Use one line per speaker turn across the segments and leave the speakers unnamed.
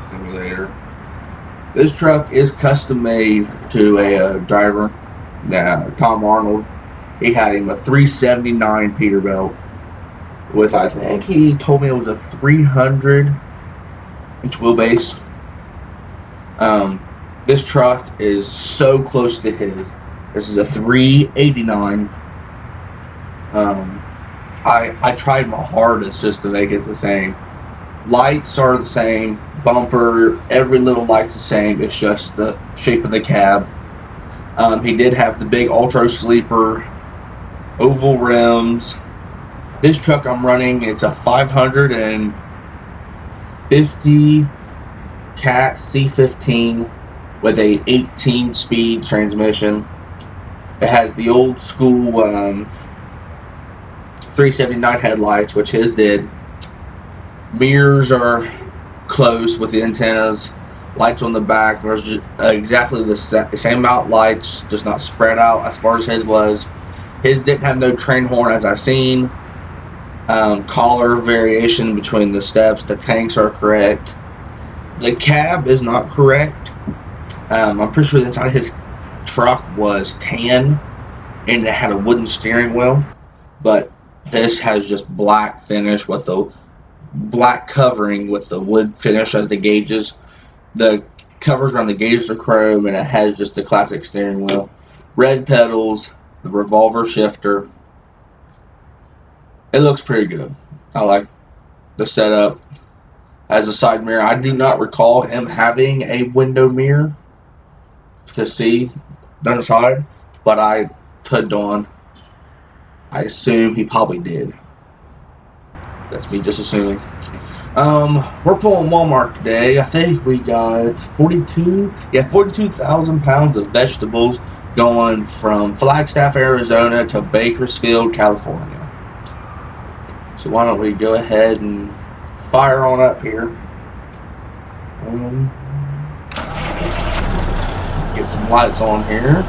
simulator. This truck is custom made to a driver, Tom Arnold. He had him a 379 Peterbilt with, I think he told me it was a 300-inch wheelbase. This truck is so close to his. This is a 389. I tried my hardest just to make it the same. Lights are the same, bumper, every little light's the same. It's just the shape of the cab. He did have the big ultra sleeper, oval rims. This truck I'm running, it's a 550 cat C15 with a 18-speed transmission. It has the old school 379 headlights, which his did. Mirrors are close with the antennas. Lights on the back. There's just exactly the same amount of lights, just not spread out as far as his was. His didn't have no train horn as I've seen. Collar variation between the steps. The tanks are correct. The cab is not correct. I'm pretty sure the inside of his truck was tan and it had a wooden steering wheel, but this has just black finish with the black covering with the wood finish as the gauges. The covers around the gauges are chrome, and it has just the classic steering wheel. Red pedals, the revolver shifter. It looks pretty good. I like the setup. As a side mirror, I do not recall him having a window mirror to see down the side, but I put on. I assume he probably did. That's me just assuming. We're pulling Walmart today. I think we got 42,000 pounds of vegetables going from Flagstaff, Arizona to Bakersfield, California. So why don't we go ahead and fire on up here. Get some lights on here.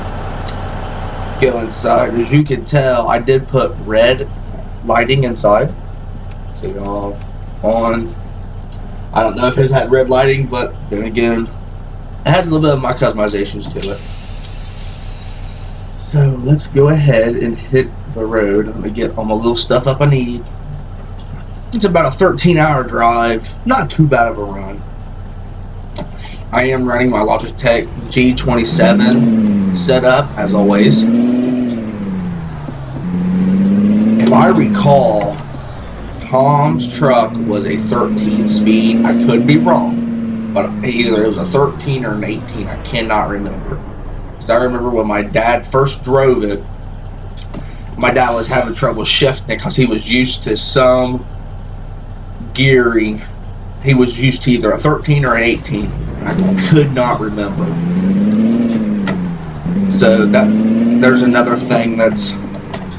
Go inside. As you can tell, I did put red lighting inside. So off, on. I don't know if his had red lighting, but then again, it has a little bit of my customizations to it. So let's go ahead and hit the road. Let me get all my little stuff up I need. It's about a 13-hour drive. Not too bad of a run. I am running my Logitech G27 setup as always. If I recall, Tom's truck was a 13 speed. I could be wrong, but either it was a 13 or an 18. I cannot remember. Because I remember when my dad first drove it, my dad was having trouble shifting because he was used to some gearing. He was used to either a 13 or an 18. I could not remember. So there's another thing that's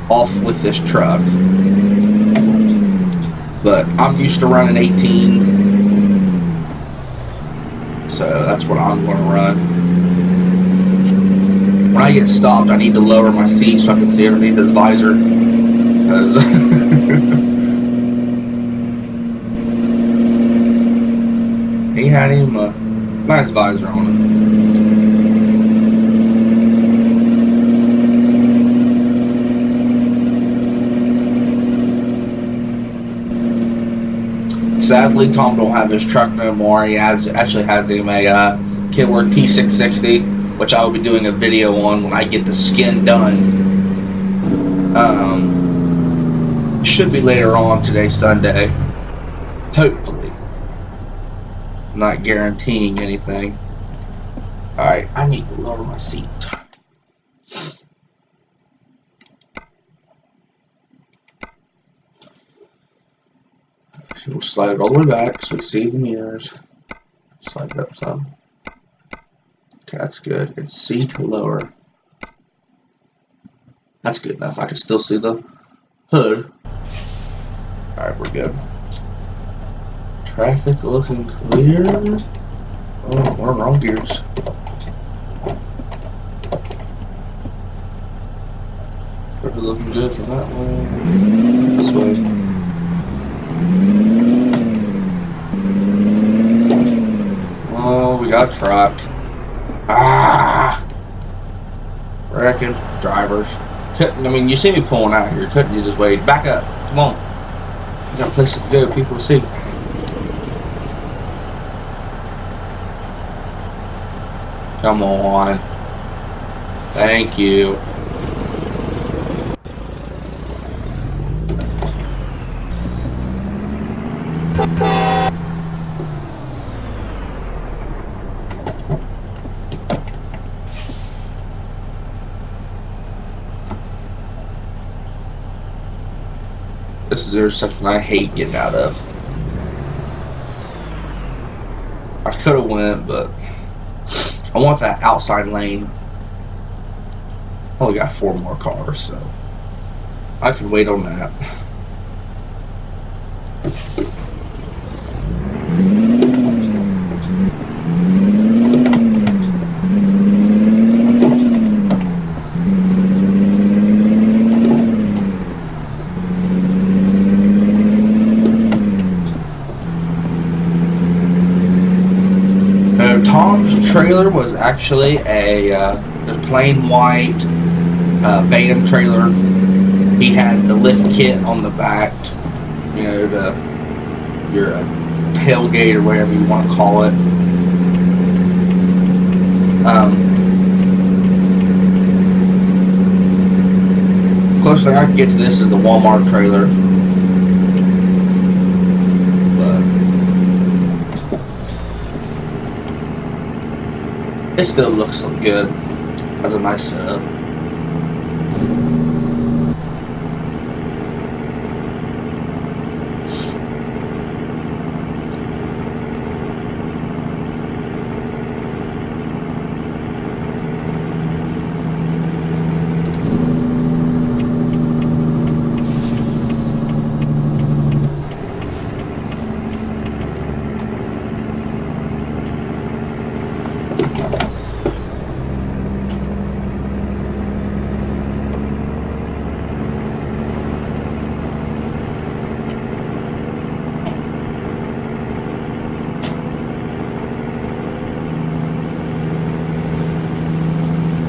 off with this truck. But I'm used to running 18, so that's what I'm going to run. When I get stopped, I need to lower my seat so I can see underneath his visor, because he had him a nice visor on it. Sadly, Tom don't have his truck no more. He actually has him a Kenworth T660, which I will be doing a video on when I get the skin done. Should be later on today, Sunday. Hopefully. Not guaranteeing anything. Alright, I need to lower my seat. We'll slide it all the way back so we can see the mirrors. Slide it up some. Okay, that's good. And seat lower. That's good enough. I can still see the hood. Alright, we're good. Traffic looking clear. Oh, we're in wrong gears. Traffic looking good from that way. This way. we got a truck. Ah! Frickin' drivers. Couldn't, I mean, you see me pulling out here. Couldn't you just wait? Back up. Come on. We got places to go, people to see. Come on. Thank you. This is the intersection I hate getting out of. I could have went, but I want that outside lane. I only got 4 more cars, so I can wait on that. Tom's trailer was actually a plain white van trailer. He had the lift kit on the back, you know, your tailgate or whatever you want to call it. Closest I can get to this is the Walmart trailer. It still looks good. Has a nice setup.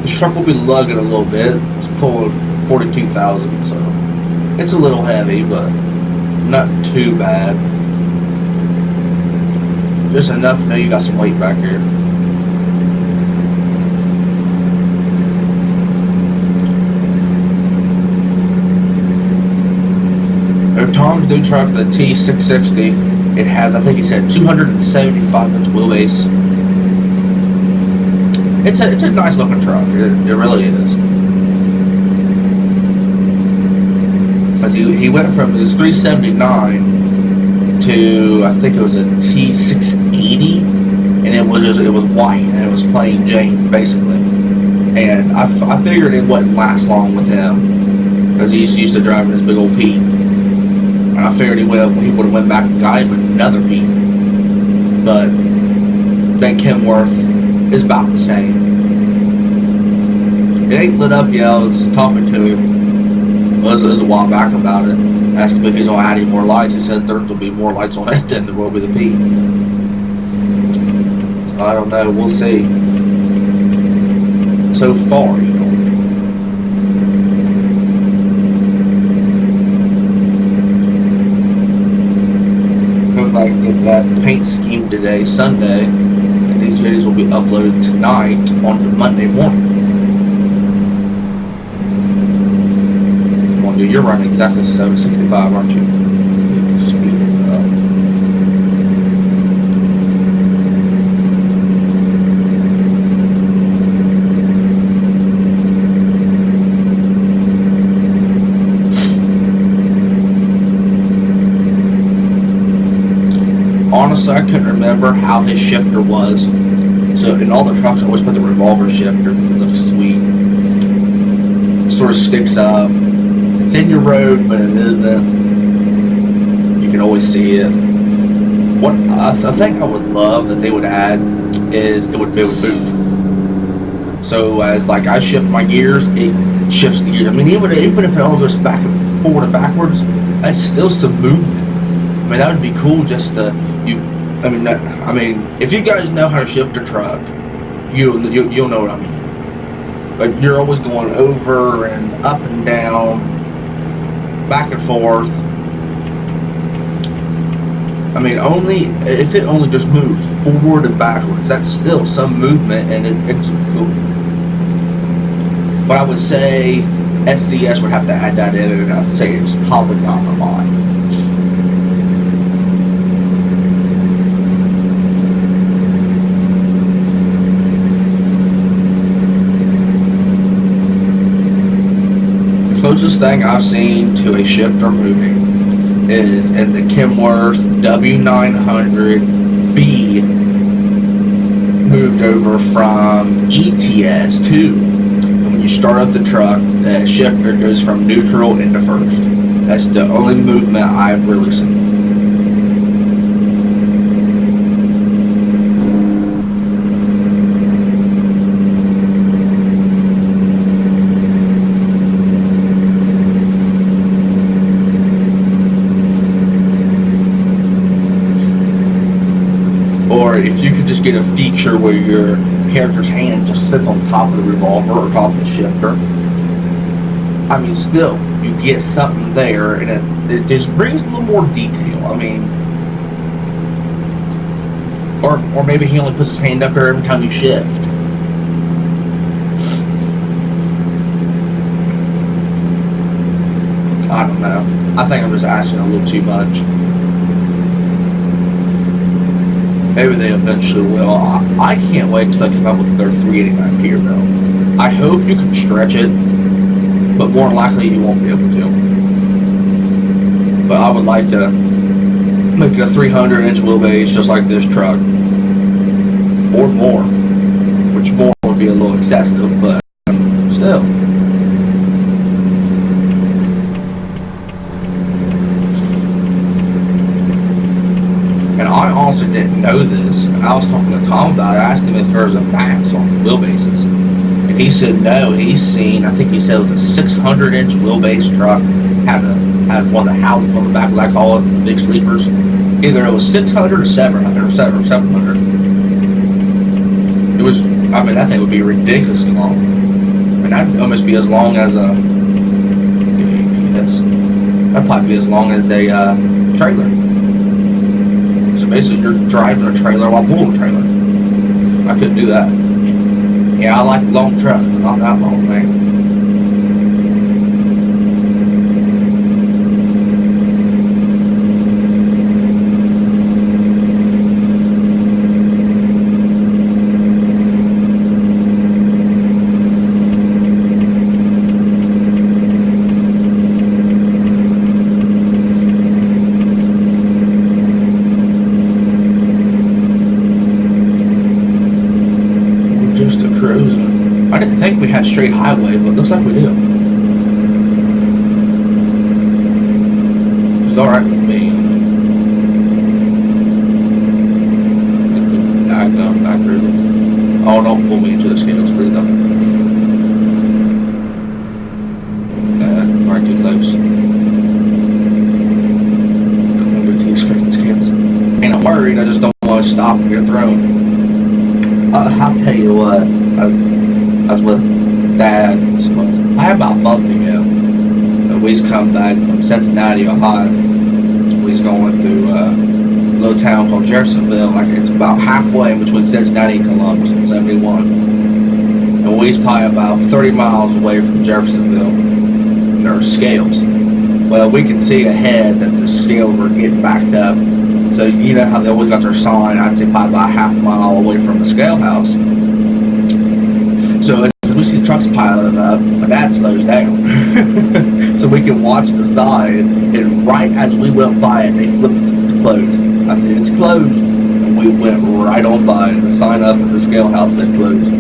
This truck will be lugging a little bit. It's pulling 42,000, so it's a little heavy, but not too bad. Just enough to know you got some weight back here. Tom's new truck, the T660, it has, I think he said, 275-inch wheelbase. It's a nice looking truck. It really is. Because he went from his 379 to, I think it was a T680, and it was white and it was plain Jane basically. And I figured it wouldn't last long with him because he's used to driving this big old Pete. And I figured he would have went back and got him another Pete. But that Kenworth is about the same. It ain't lit up yet. I was talking to him. It was a while back about it. Asked him if he's gonna add any more lights. He said there will be more lights on it than there will be the Pete. So I don't know. We'll see. So far, you know. Looks like get that paint scheme today, Sunday. These videos will be uploaded tonight on Monday morning. Well, dude, you're running exactly 765, aren't you? Speed it up. Honestly, I couldn't remember how his shifter was. So in all the trucks, I always put the revolver shifter. It looks sweet. It sort of sticks up. It's in your road, but it isn't. You can always see it. What a thing I would love that they would add is it would boot. So as like I shift my gears, it shifts the gears. I mean, even if it all goes back and forward and backwards, that's still some movement. I mean, that would be cool. Just you I mean, if you guys know how to shift a truck, you'll know what I mean. But you're always going over and up and down, back and forth. I mean, if it only just moves forward and backwards, that's still some movement, and it's cool. But I would say SCS would have to add that in, and I'd say it's probably not the mod. The closest thing I've seen to a shifter moving is in the Kenworth W900B, moved over from ATS to. When you start up the truck, the shifter goes from neutral into first. That's the only movement I've really seen. Or if you could just get a feature where your character's hand just sits on top of the revolver or top of the shifter. I mean, still, you get something there, and it just brings a little more detail. I mean, or maybe he only puts his hand up there every time you shift. I don't know. I think I'm just asking a little too much. Maybe they eventually will. I can't wait till they come up with their 389 pier though. I hope you can stretch it, but more than likely you won't be able to. But I would like to make it a 300-inch wheelbase just like this truck. Or more. Which more would be a little excessive, but still. I also didn't know this, and I was talking to Tom about it. I asked him if there was a max on wheelbases, and he said no. He's seen, I think he said it was a 600-inch wheelbase truck, had one of the houses on the back, as I call it, the big sleepers. Either it was 600 or 700 or 700. It was, I mean, that thing would be ridiculously long. And that'd almost be as long as a, that'd probably be as long as a trailer. Basically, you're driving a trailer while pulling a trailer. I couldn't do that. Yeah, I like long trucks, but not that long, man. I didn't think we had straight highway, but it looks like we do. It's alright with me. Back cruising. Oh, don't pull me into the scales, please don't. Right too close. Come with these freaking scales. Ain't I'm worried, I just don't want to stop and get thrown. I'll tell you what. I was with Dad. About a month ago. We's come back from Cincinnati, Ohio. We's going through a little town called Jeffersonville. Like it's about halfway in between Cincinnati and Columbus on 71. And we's probably about 30 miles away from Jeffersonville. And there are scales. Well, we can see ahead that the scales were getting backed up. So you know how they always got their sign. I'd say probably about a half mile away from the scale house. So as we see trucks piling up, my dad slows down. So we can watch the side, and right as we went by it, they flipped it to closed. I said, it's closed. And we went right on by, and the sign up at the scale house said closed.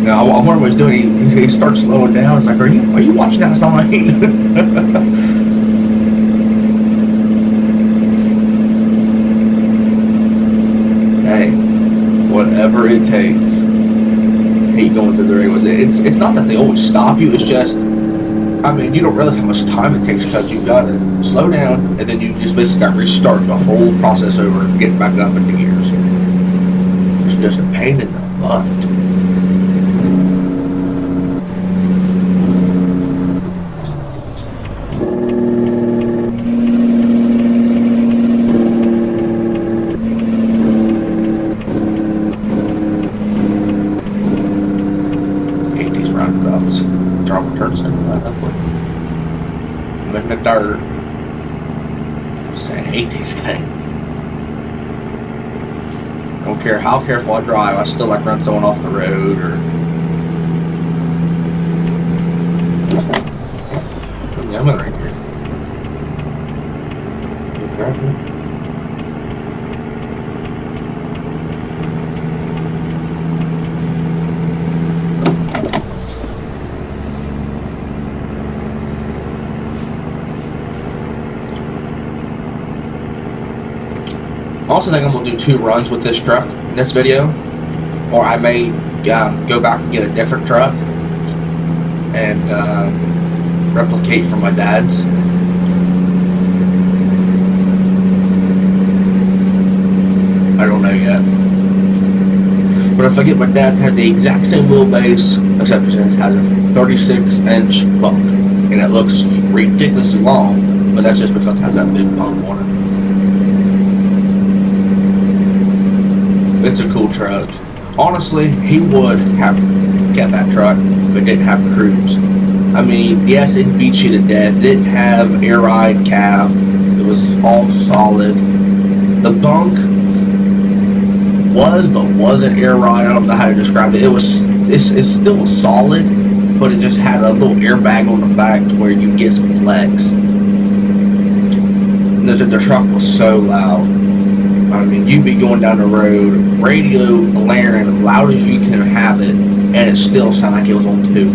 Now, I wonder what he's doing. He starts slowing down. It's like, are you watching that sign? Hey, whatever it takes. Hate going through the radioways. It's not that they always stop you. It's just I mean, you don't realize how much time it takes because you've got to slow down and then you just basically got to restart the whole process over and get back up into gears. It's just a pain in the butt. In the dirt. I hate these things. I don't care how careful I drive, I still like run someone off the road or I'm right here. Be careful. I also think I'm going to do 2 runs with this truck in this video, or I may go back and get a different truck and replicate from my dad's. I don't know yet. But if I get my dad's, has the exact same wheelbase, except it has a 36-inch bump, and it looks ridiculously long, but that's just because it has that big bump on it. It's a cool truck. Honestly, he would have kept that truck, but didn't have cruise. I mean, yes, it beat you to death. It didn't have air ride cab. It was all solid. The bunk was, but wasn't air ride. I don't know how to describe it. It's still solid, but it just had a little airbag on the back to where you get some flex. The truck was so loud. I mean, you'd be going down the road, radio blaring as loud as you can have it, and it still sounded like it was on 2.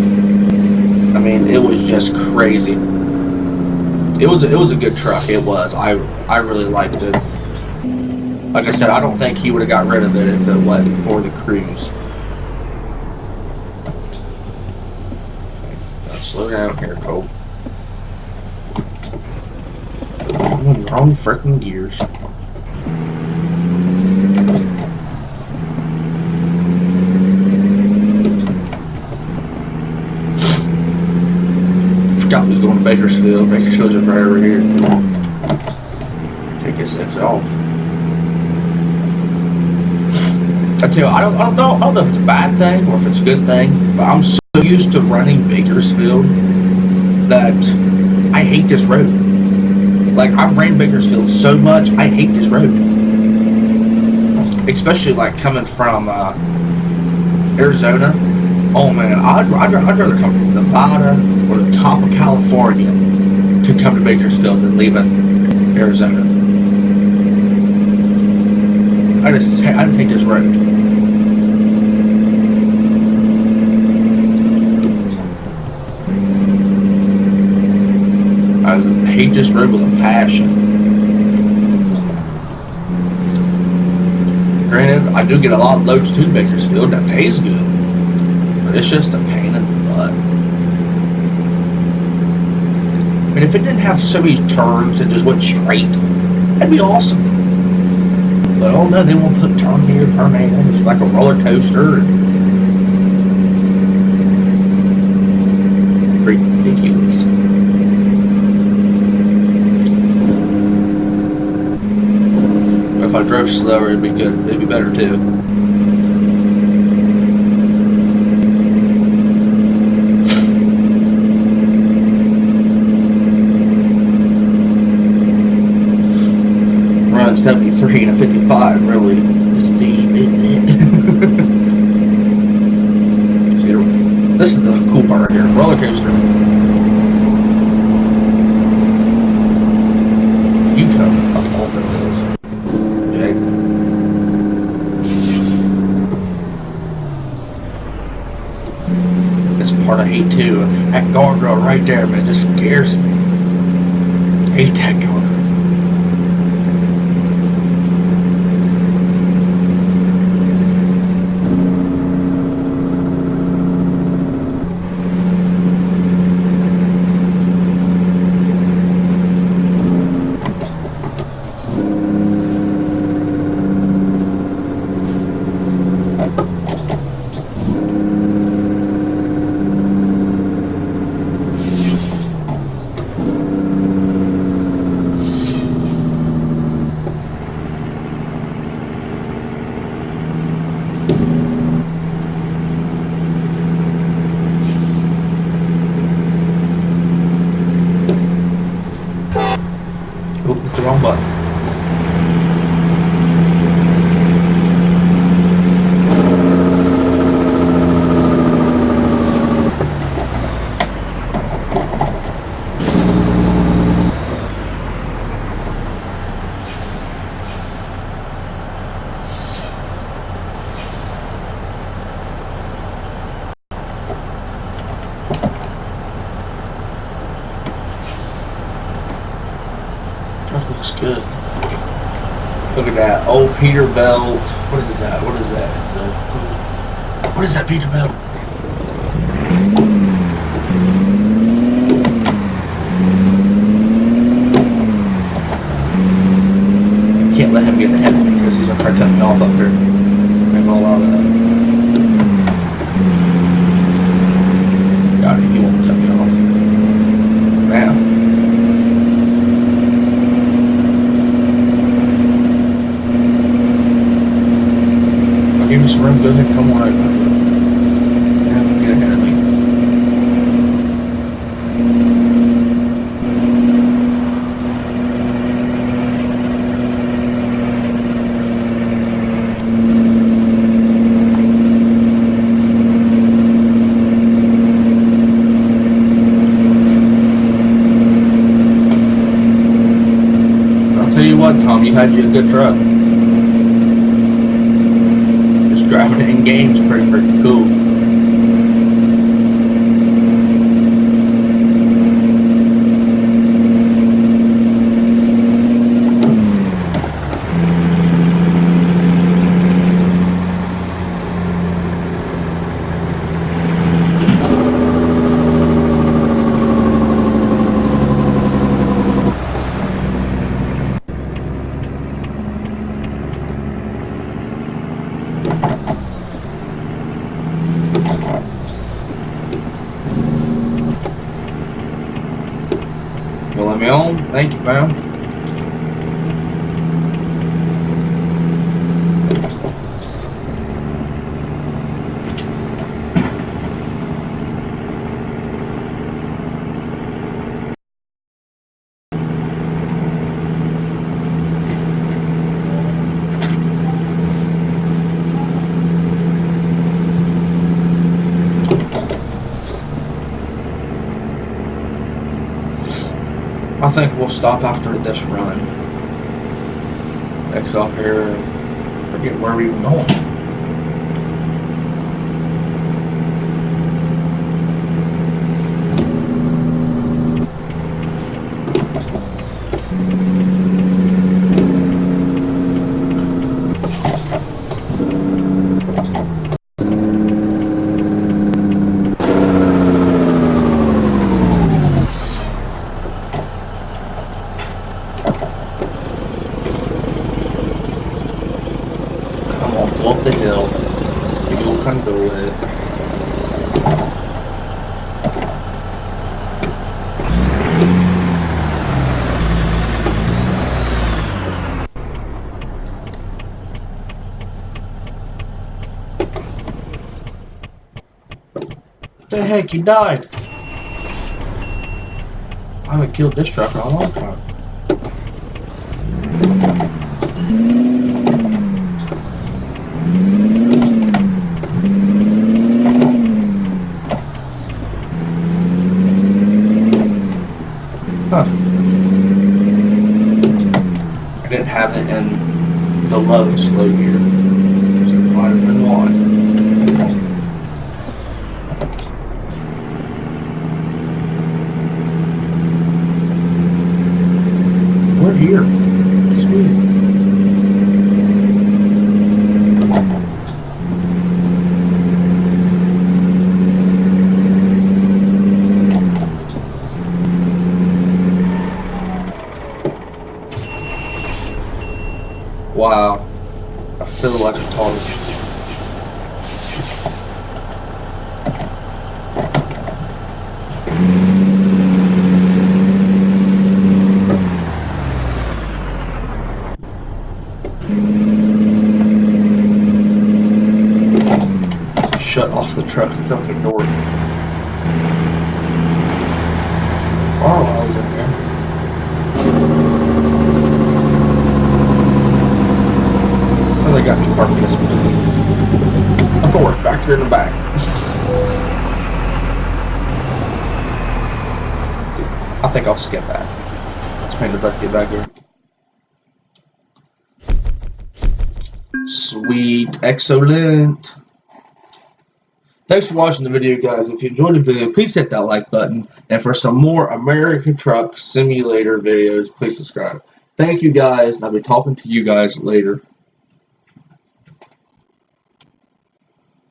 I mean, it was just crazy. It was a good truck. It was. I really liked it. Like I said, I don't think he would have got rid of it if it wasn't for the cruise. Slow down here, Cole. I'm in the wrong freaking gears. Forgot we was going to Bakersfield. Bakersfield's just right over here. Take this exit off. I tell you, I don't know if it's a bad thing or if it's a good thing, but I'm so used to running Bakersfield that I hate this road. Like, I've ran Bakersfield so much, I hate this road. Especially like coming from Arizona. Oh man, I'd rather come from Nevada or the top of California to come to Bakersfield than leaving Arizona. I just hate this road. I hate this road with a passion. Granted, I do get a lot of loads to Bakersfield that pays good. But it's just a pain in the butt. I mean, if it didn't have so many turns and just went straight, that'd be awesome. But oh no, they won't put turn here, turn there. It's like a roller coaster. Ridiculous. If I drove slower, it'd be good. It'd be better too. Run 73 and a 55 really is deep, is it? See, this is the cool part right here. Roller coaster. You come up off of this. This part I hate too. That guardrail right there, man, just scares me. I hate that guardrail. the wrong button.
Truck looks good.
Look at that. Old Peterbilt. What is that? What is that? What is that Peterbilt? Can't let him get ahead of me because he's gonna try to cut me off up here. I'm all out of that. Got him. He won't cut me off. Man. Give me some room, go ahead, come on right back. Yeah, get ahead of me. I'll tell you what, Tom, you had you a good truck. Driving it in games is pretty freaking cool. You let me on? Thank you, ma'am. I think we'll stop after this run. Next off here, forget where we even going. Up the hill, you'll handle it. What the heck, you died? I haven't killed this truck in a long time. Huh. I didn't have it in the low slow gear, so it might have been one. We're here. Sweet. Wow, I feel like a target. Shut off the truck and fucking door. Arnold in there. got you parked this way. Come forward, back here in the back. I think I'll skip that. Let's paint the bucket back here. Sweet, excellent. Thanks for watching the video, guys. If you enjoyed the video, please hit that like button. And for some more American Truck Simulator videos, please subscribe. Thank you, guys, and I'll be talking to you guys later.